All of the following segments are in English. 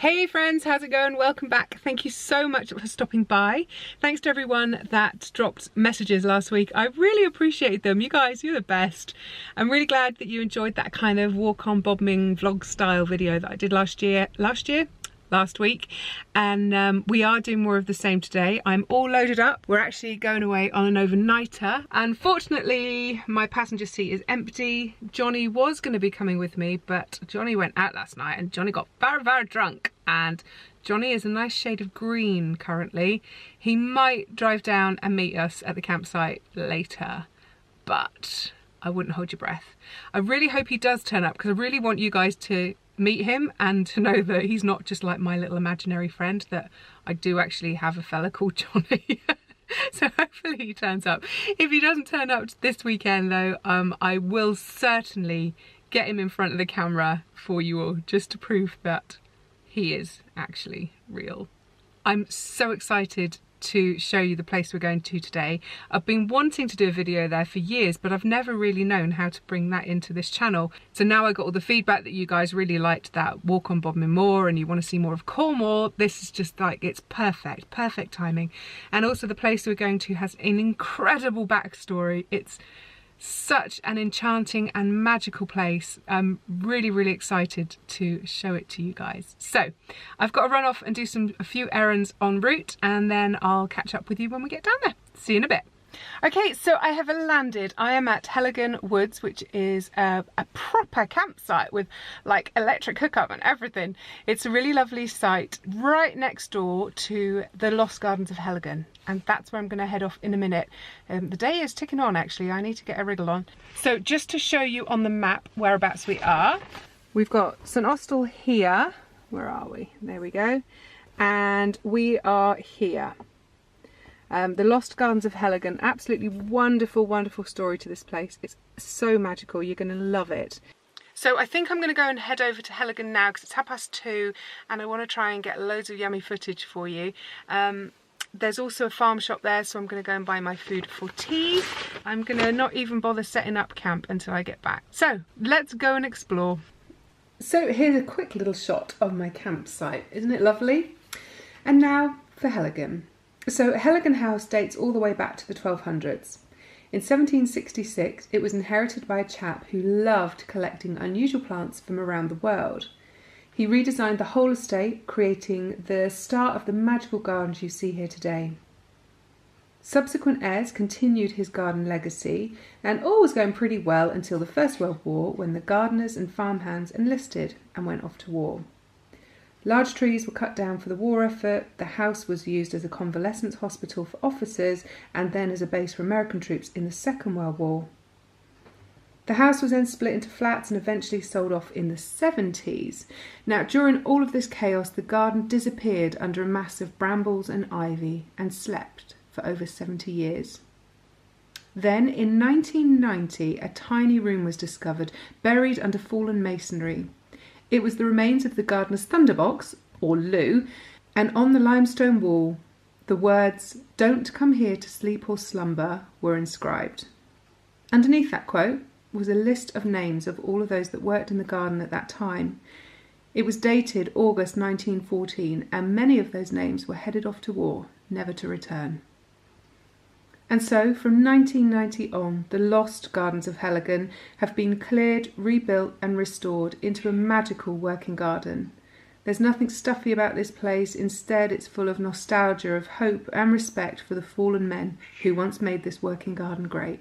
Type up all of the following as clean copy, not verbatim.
Hey friends, how's it going? Welcome back. Thank you so much for stopping by. Thanks to everyone that dropped messages last week. I really appreciate them. You guys, you're the best. I'm really glad that you enjoyed that kind of walk on bobbing vlog style video that I did last week, and we are doing more of the same today. I'm all loaded up. We're actually going away on an overnighter. Unfortunately, my passenger seat is empty. Johnny was going to be coming with me, but Johnny went out last night and Johnny got very, very drunk, and Johnny is a nice shade of green currently. He might drive down and meet us at the campsite later, but I wouldn't hold your breath. I really hope he does turn up because I really want you guys to meet him and to know that he's not just like my little imaginary friend, that I do actually have a fella called Johnny. So hopefully he turns up. If he doesn't turn up this weekend though, I will certainly get him in front of the camera for you all, just to prove that he is actually real. I'm so excited to show you the place we're going to today. I've been wanting to do a video there for years, but I've never really known how to bring that into this channel. So now I got all the feedback that you guys really liked that walk on Bodmin Moor and you want to see more of Cornwall. This is just like, it's perfect timing. And also the place we're going to has an incredible backstory. It's such an enchanting and magical place. I'm really excited to show it to you guys. So I've got to run off and do a few errands en route, and then I'll catch up with you when we get down there. See you in a bit. Okay, so I have landed. I am at Heligan Woods, which is a proper campsite with like electric hookup and everything. It's a really lovely site right next door to the Lost Gardens of Heligan, and that's where I'm going to head off in a minute. The day is ticking on actually. I need to get a wriggle on. So just to show you on the map whereabouts we are, we've got St Austell here. Where are we? There we go. And we are here. The Lost Gardens of Heligan, absolutely wonderful story to this place. It's so magical, you're going to love it. So I think I'm going to go and head over to Heligan now because it's 2:30 and I want to try and get loads of yummy footage for you. There's also a farm shop there, so I'm going to go and buy my food for tea. I'm going to not even bother setting up camp until I get back. So let's go and explore. So here's a quick little shot of my campsite. Isn't it lovely? And now for Heligan. So Heligan House dates all the way back to the 1200s. In 1766, it was inherited by a chap who loved collecting unusual plants from around the world. He redesigned the whole estate, creating the start of the magical gardens you see here today. Subsequent heirs continued his garden legacy, and all was going pretty well until the First World War, when the gardeners and farmhands enlisted and went off to war. Large trees were cut down for the war effort, the house was used as a convalescent hospital for officers and then as a base for American troops in the Second World War. The house was then split into flats and eventually sold off in the 70s. Now, during all of this chaos, the garden disappeared under a mass of brambles and ivy and slept for over 70 years. Then, in 1990, a tiny room was discovered, buried under fallen masonry. It was the remains of the gardener's thunderbox, or loo, and on the limestone wall, the words, "Don't come here to sleep or slumber," were inscribed. Underneath that quote was a list of names of all of those that worked in the garden at that time. It was dated August 1914, and many of those names were headed off to war, never to return. And so, from 1990 on, the Lost Gardens of Heligan have been cleared, rebuilt and restored into a magical working garden. There's nothing stuffy about this place, instead it's full of nostalgia, of hope and respect for the fallen men who once made this working garden great.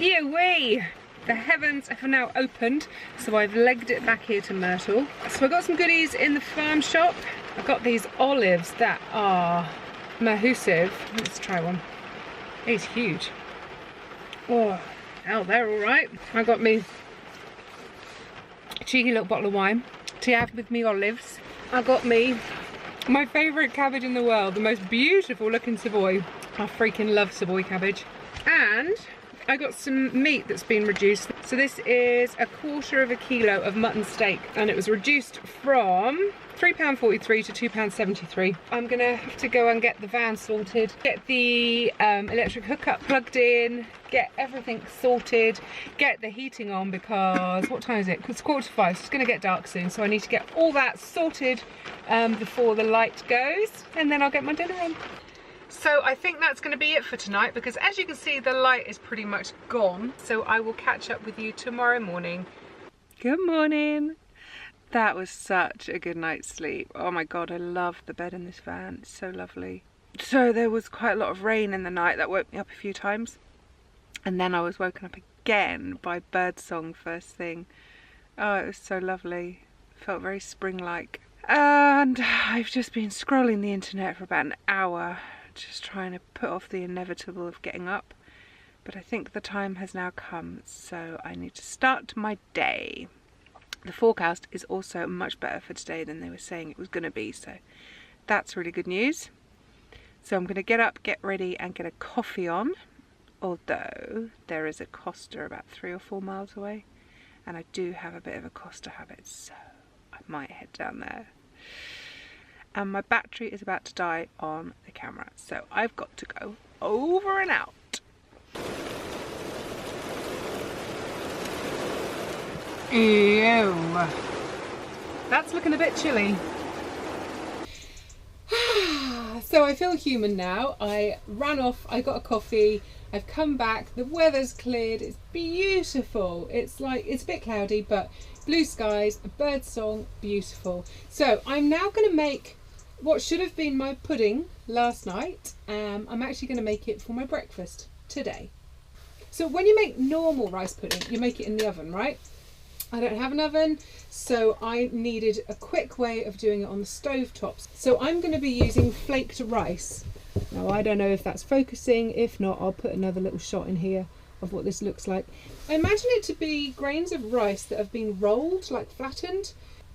Yee-wee! The heavens have now opened, so I've legged it back here to Myrtle. So I got some goodies in the farm shop. I got these olives that are massive. Let's try one. It's huge. Oh, hell, they're all right. I got me a cheeky little bottle of wine to have with me olives. I got me my favourite cabbage in the world, the most beautiful looking Savoy. I freaking love Savoy cabbage. And I got some meat that's been reduced. So this is 1/4 kilo of mutton steak, and it was reduced from £3.43 to £2.73. I'm gonna have to go and get the van sorted, get the electric hookup plugged in, get everything sorted, get the heating on, because what time is it? It's 4:45, so it's gonna get dark soon, so I need to get all that sorted before the light goes, and then I'll get my dinner on. So I think that's going to be it for tonight, because as you can see the light is pretty much gone. So I will catch up with you tomorrow morning. Good morning. That was such a good night's sleep. Oh my god, I love the bed in this van. It's so lovely. So there was quite a lot of rain in the night that woke me up a few times. And then I was woken up again by birdsong first thing. Oh, it was so lovely. It felt very spring-like. And I've just been scrolling the internet for about an hour, just trying to put off the inevitable of getting up, but I think the time has now come, so I need to start my day. The forecast is also much better for today than they were saying it was going to be, so that's really good news. So I'm going to get up, get ready and get a coffee on, although there is a Costa about 3 or 4 miles away, and I do have a bit of a Costa habit, so I might head down there. And my battery is about to die on the camera, so I've got to go over and out. Ew. That's looking a bit chilly. So I feel human now. I ran off, I got a coffee, I've come back, the weather's cleared, it's beautiful. It's like, it's a bit cloudy, but blue skies, a bird song, beautiful. So I'm now going to make what should have been my pudding last night. I'm actually going to make it for my breakfast today. So when you make normal rice pudding, you make it in the oven, right? I don't have an oven, so I needed a quick way of doing it on the Stovetop. So I'm going to be using flaked rice. Now I don't know if that's focusing, if not I'll put another little shot in here of what this looks like. I imagine it to be grains of rice that have been rolled, like flattened.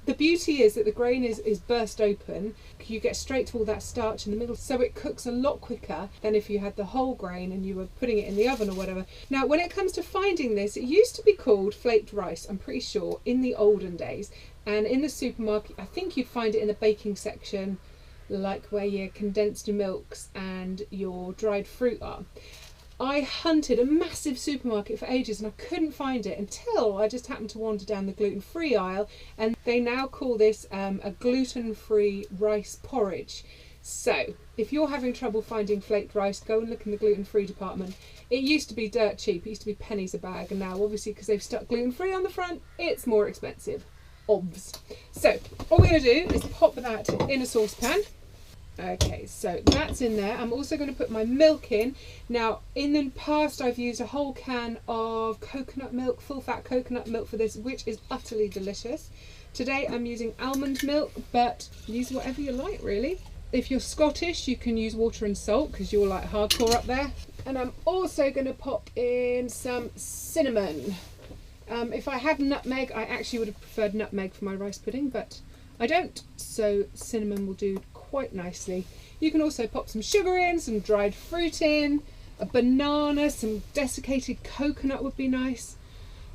The beauty is that the grain is burst open. You get straight to all that starch in the middle, so it cooks a lot quicker than if you had the whole grain and you were putting it in the oven or whatever. Now when it comes to finding this, it used to be called flaked rice, I'm pretty sure, in the olden days, and in the supermarket I think you'd find it in the baking section, like where your condensed milks and your dried fruit are. I hunted a massive supermarket for ages and I couldn't find it until I just happened to wander down the gluten-free aisle, and they now call this a gluten-free rice porridge. So if you're having trouble finding flaked rice, go and look in the gluten-free department. It used to be dirt cheap, it used to be pennies a bag, and now obviously because they've stuck gluten-free on the front, it's more expensive. Obvs. So all we're going to do is pop that in a saucepan. Okay, so that's in there. I'm also going to put my milk in. Now, in the past, I've used a whole can of coconut milk, full fat coconut milk for this, which is utterly delicious. Today, I'm using almond milk, but use whatever you like, really. If you're Scottish, you can use water and salt because you're like hardcore up there. And I'm also going to pop in some cinnamon. If I had nutmeg, I actually would have preferred nutmeg for my rice pudding, but I don't, so cinnamon will do quite nicely. You can also pop some sugar in, some dried fruit in, a banana, some desiccated coconut would be nice.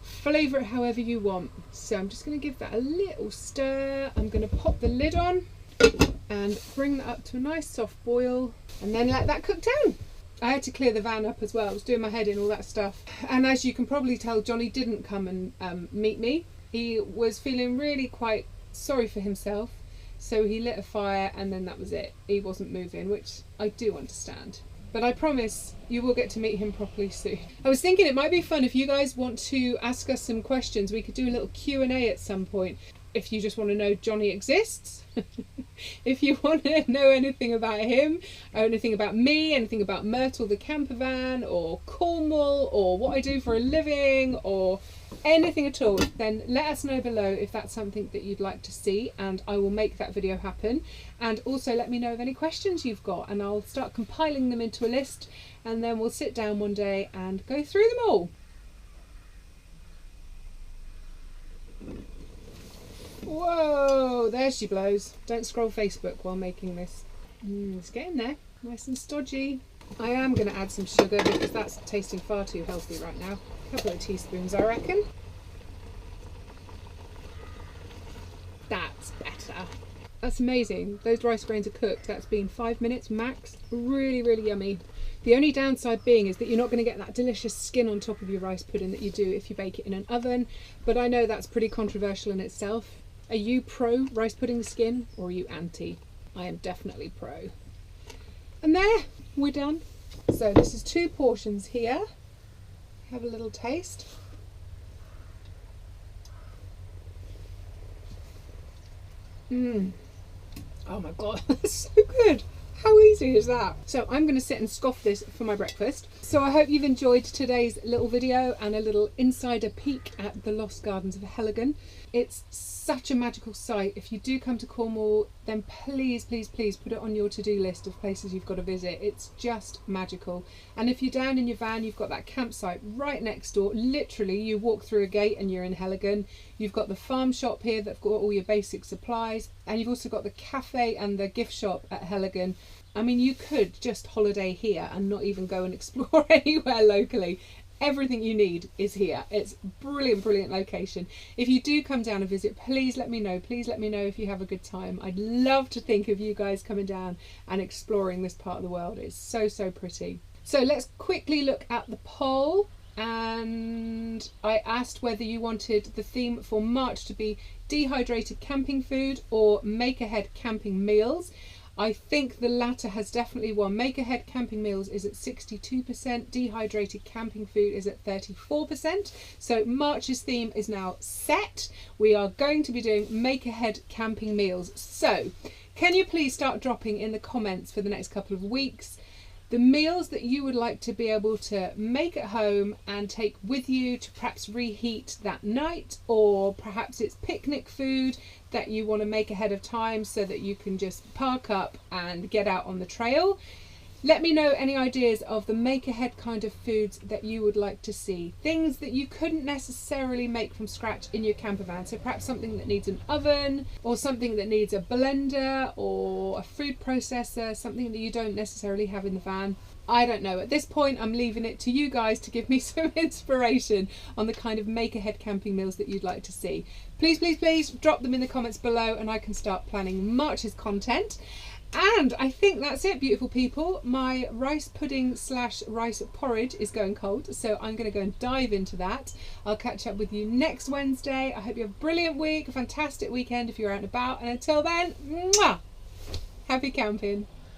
Flavour it however you want. So I'm just going to give that a little stir. I'm going to pop the lid on and bring that up to a nice soft boil and then let that cook down. I had to clear the van up as well. I was doing my head in, all that stuff. And as you can probably tell, Johnny didn't come and meet me. He was feeling really quite sorry for himself. So he lit a fire and then that was it. He wasn't moving, which I do understand. But I promise you will get to meet him properly soon. I was thinking it might be fun if you guys want to ask us some questions. We could do a little Q&A at some point. If you just want to know Johnny exists, if you want to know anything about him, or anything about me, anything about Myrtle the Campervan, or Cornwall, or what I do for a living, or anything at all, then let us know below if that's something that you'd like to see, and I will make that video happen. And also let me know of any questions you've got, and I'll start compiling them into a list, and then we'll sit down one day and go through them all. Whoa, there she blows. Don't scroll Facebook while making this. It's getting there, nice and stodgy. I am going to add some sugar because that's tasting far too healthy right now. A couple of teaspoons, I reckon. That's better. That's amazing. Those rice grains are cooked. That's been 5 minutes max. Really, really yummy. The only downside being is that you're not going to get that delicious skin on top of your rice pudding that you do if you bake it in an oven. But I know that's pretty controversial in itself. Are you pro rice pudding skin or are you anti? I am definitely pro. And there, we're done. So this is 2 portions here. Have a little taste. Oh my god, that's so good. How easy is that? So I'm going to sit and scoff this for my breakfast. So I hope you've enjoyed today's little video and a little insider peek at the Lost Gardens of Heligan. It's such a magical site. If you do come to Cornwall, then please, please, please put it on your to-do list of places you've got to visit. It's just magical. And if you're down in your van, you've got that campsite right next door. Literally, you walk through a gate and you're in Heligan. You've got the farm shop here that's got all your basic supplies. And you've also got the cafe and the gift shop at Heligan. I mean, you could just holiday here and not even go and explore anywhere locally. Everything you need is here. It's brilliant, brilliant location. If you do come down and visit, please let me know. Please let me know if you have a good time. I'd love to think of you guys coming down and exploring this part of the world. It's so, so pretty. So let's quickly look at the poll. And I asked whether you wanted the theme for March to be dehydrated camping food or make ahead camping meals. I think the latter has definitely won. Make ahead camping meals is at 62%, dehydrated camping food is at 34%. So March's theme is now set. We are going to be doing make ahead camping meals. So can you please start dropping in the comments for the next couple of weeks the meals that you would like to be able to make at home and take with you to perhaps reheat that night, or perhaps it's picnic food that you want to make ahead of time so that you can just park up and get out on the trail. Let me know any ideas of the make ahead kind of foods that you would like to see. Things that you couldn't necessarily make from scratch in your camper van. So perhaps something that needs an oven, or something that needs a blender or a food processor, something that you don't necessarily have in the van. I don't know. At this point, I'm leaving it to you guys to give me some inspiration on the kind of make ahead camping meals that you'd like to see. Please, please, please drop them in the comments below and I can start planning March's content. And I think that's it, beautiful people. My rice pudding / rice porridge is going cold, so I'm going to go and dive into that. I'll catch up with you next Wednesday. I hope you have a brilliant week, a fantastic weekend if you're out and about. And until then, mwah, happy camping.